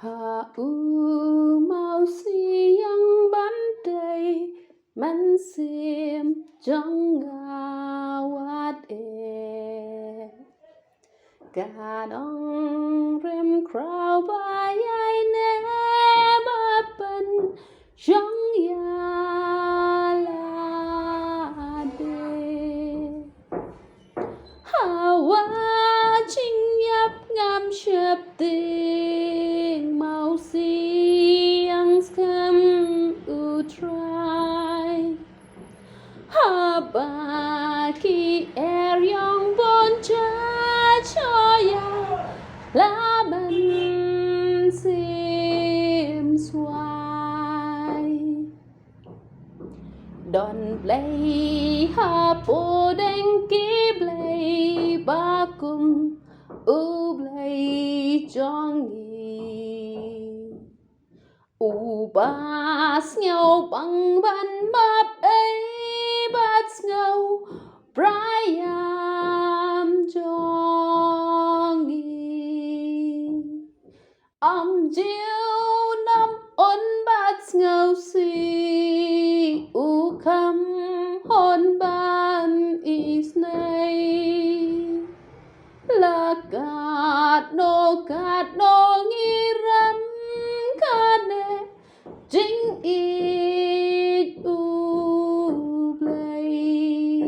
Hạ u mau si yang ban day man sim trong ngawat cả nong rem crowd by ai never been trong ya la de hawa chinh nhấp ngam chập tình màu siang scam u try ha ba ki er yong bon cha cho ya la ban sim swai Don play ha po đen ki play ba kum u play chong yi u bas nhau bằng ban map ấy bas nhau Brian chong yi chiều năm ôn bát ngâu si u khăm hôn ban is nay là cát nô nghi rắm kane chính ít u play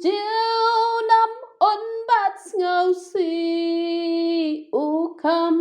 chiều năm ôn bát ngâu si u khăm